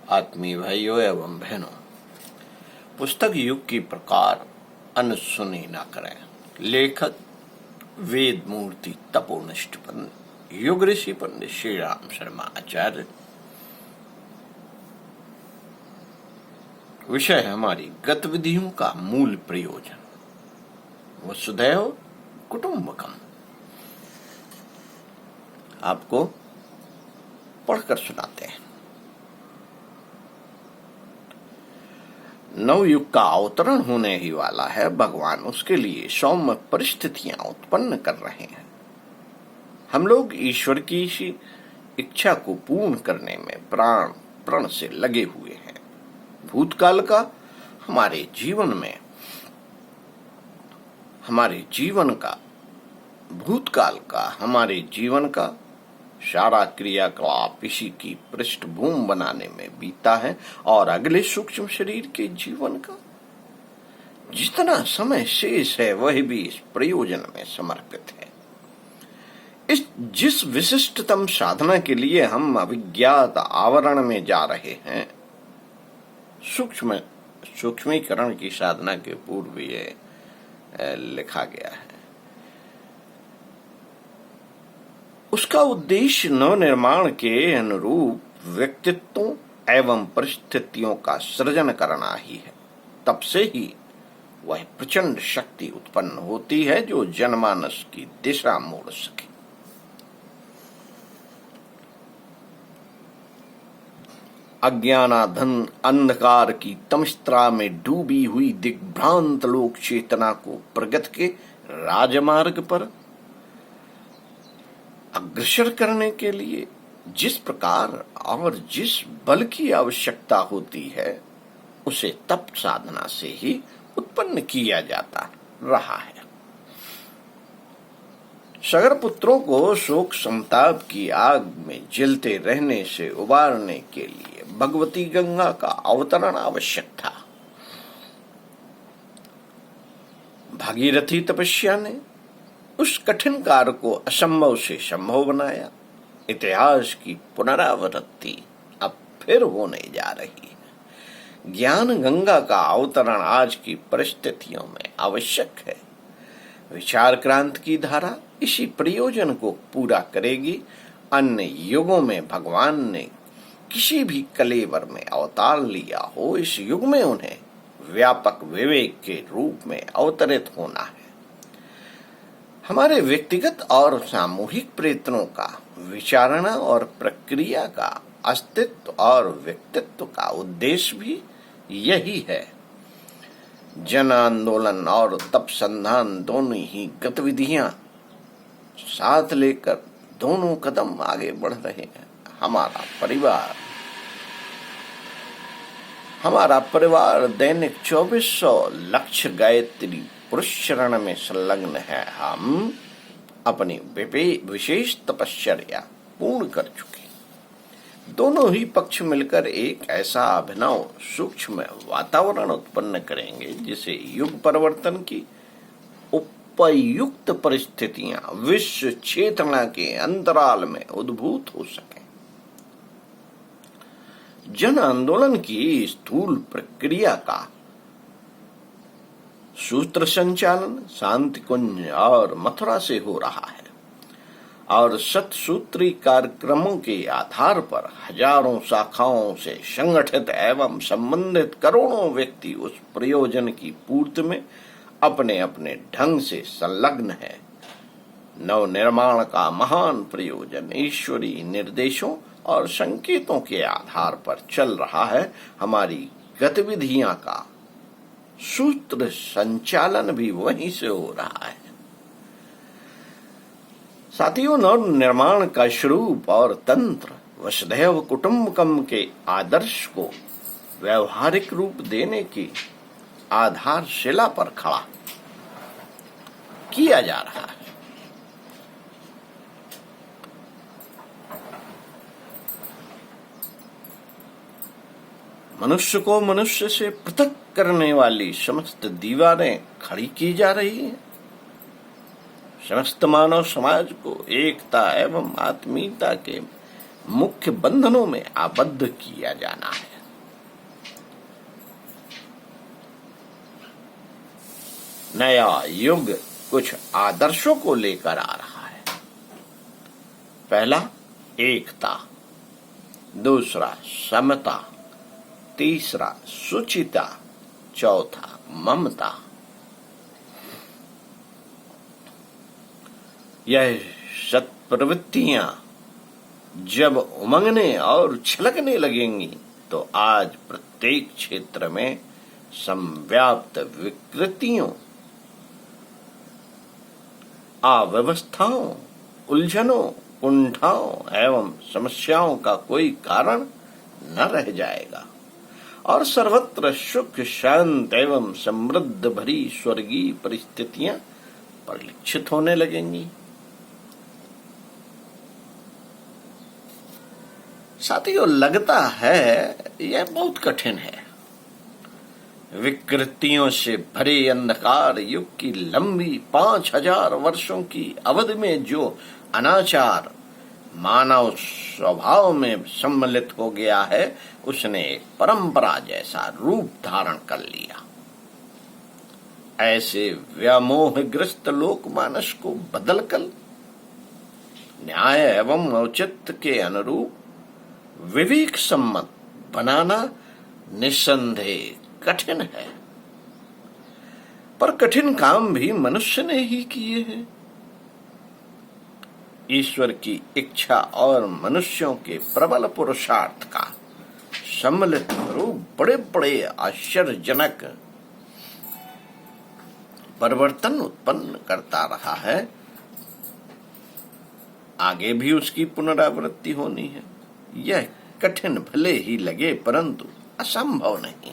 आत्मीय भाइयों एवं बहनों, पुस्तक युग की प्रकार अनसुनी न करें। लेखक वेद मूर्ति तपोनिष्ठ पंडित युग ऋषि पंडित श्री राम शर्मा आचार्य। विषय है हमारी गतिविधियों का मूल प्रयोजन, वसुधैव कुटुंबकम। आपको पढ़कर सुनाते हैं। नवयुग का अवतरण होने ही वाला है। भगवान उसके लिए सौम्य परिस्थितियां उत्पन्न कर रहे हैं। हम लोग ईश्वर की इसी इच्छा को पूर्ण करने में प्राण प्रण से लगे हुए हैं। भूतकाल का हमारे जीवन का सारा क्रियाकलाप इसी की पृष्ठभूमि बनाने में बीता है और अगले सूक्ष्म शरीर के जीवन का जितना समय शेष है वह भी इस प्रयोजन में समर्पित है। जिस विशिष्टतम साधना के लिए हम अविज्ञात आवरण में जा रहे हैं, सूक्ष्मीकरण की साधना के पूर्व ये लिखा गया है। उसका उद्देश्य नवनिर्माण के अनुरूप व्यक्तित्वों एवं परिस्थितियों का सृजन करना ही है। तब से ही वह प्रचंड शक्ति उत्पन्न होती है जो जनमानस की दिशा मोड़ सके। अज्ञानाधन अंधकार की तमस्त्रा में डूबी हुई दिग्भ्रांत लोक चेतना को प्रगति के राजमार्ग पर अग्रसर करने के लिए जिस प्रकार और जिस बल की आवश्यकता होती है उसे तप साधना से ही उत्पन्न किया जाता रहा है। सगर पुत्रों को शोक संताप की आग में जलते रहने से उबारने के लिए भगवती गंगा का अवतरण आवश्यक था। भागीरथी तपस्या ने उस कठिन कार्य को असंभव से संभव बनाया। इतिहास की पुनरावृत्ति अब फिर होने जा रही है। ज्ञान गंगा का अवतरण आज की परिस्थितियों में आवश्यक है। विचार क्रांति की धारा इसी प्रयोजन को पूरा करेगी। अन्य युगों में भगवान ने किसी भी कलेवर में अवतार लिया हो, इस युग में उन्हें व्यापक विवेक के रूप में अवतरित होना है। हमारे व्यक्तिगत और सामूहिक प्रयत्नों का विचारणा और प्रक्रिया का अस्तित्व और व्यक्तित्व का उद्देश्य भी यही है। जन आंदोलन और तप संधान दोनों ही गतिविधियां साथ लेकर दोनों कदम आगे बढ़ रहे हैं। हमारा परिवार दैनिक 2400 लक्ष्य गायत्री पुरुष शरण में संलग्न है। हम अपनी विशेष तपश्चर्या पूर्ण कर चुके। दोनों ही पक्ष मिलकर एक ऐसा अभिनव सूक्ष्म वातावरण उत्पन्न करेंगे जिसे युग परिवर्तन की उपयुक्त परिस्थितियां विश्व चेतना के अंतराल में उद्भूत हो सके। जन आंदोलन की स्थूल प्रक्रिया का सूत्र संचालन शांति कुंज और मथुरा से हो रहा है और शतसूत्री कार्यक्रमों के आधार पर हजारों शाखाओं से संगठित एवं संबंधित करोड़ों व्यक्ति उस प्रयोजन की पूर्ति में अपने अपने ढंग से संलग्न है। नवनिर्माण का महान प्रयोजन ईश्वरीय निर्देशों और संकेतों के आधार पर चल रहा है। हमारी गतिविधियां का सूत्र संचालन भी वहीं से हो रहा है। साथियों, नव निर्माण का स्वरूप और तंत्र वसुधैव कुटुंबकम के आदर्श को व्यवहारिक रूप देने की आधारशिला पर खड़ा किया जा रहा है। मनुष्य को मनुष्य से पृथक करने वाली समस्त दीवारें खड़ी की जा रही हैं। समस्त मानव समाज को एकता एवं आत्मीयता के मुख्य बंधनों में आबद्ध किया जाना है। नया युग कुछ आदर्शों को लेकर आ रहा है। पहला, एकता। दूसरा, समता। तीसरा, शुचिता। चौथा, ममता। यह सत्प्रवृत्तियां जब उमंगने और छलकने लगेंगी तो आज प्रत्येक क्षेत्र में संव्याप्त विकृतियों, अव्यवस्थाओं, उलझनों, कुंठाओं एवं समस्याओं का कोई कारण न रह जाएगा और सर्वत्र सुख, शांत एवं समृद्ध भरी स्वर्गीय परिस्थितियां परिलक्षित होने लगेंगी। साथियों, लगता है यह बहुत कठिन है। विकृतियों से भरे अंधकार युग की लंबी 5000 वर्षों की अवधि में जो अनाचार मानव स्वभाव में सम्मिलित हो गया है, उसने एक परंपरा जैसा रूप धारण कर लिया। ऐसे व्यामोहग्रस्त लोकमानस को बदलकर न्याय एवं औचित्य के अनुरूप विवेक सम्मत बनाना निस्संदेह कठिन है, पर कठिन काम भी मनुष्य ने ही किए हैं। ईश्वर की इच्छा और मनुष्यों के प्रबल पुरुषार्थ का सम्मिलित रूप बड़े बड़े आश्चर्यजनक परिवर्तन उत्पन्न करता रहा है। आगे भी उसकी पुनरावृत्ति होनी है। यह कठिन भले ही लगे, परंतु असंभव नहीं।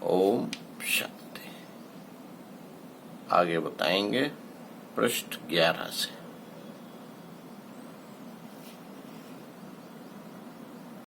ओम शांति। आगे बताएंगे पृष्ठ 11 से।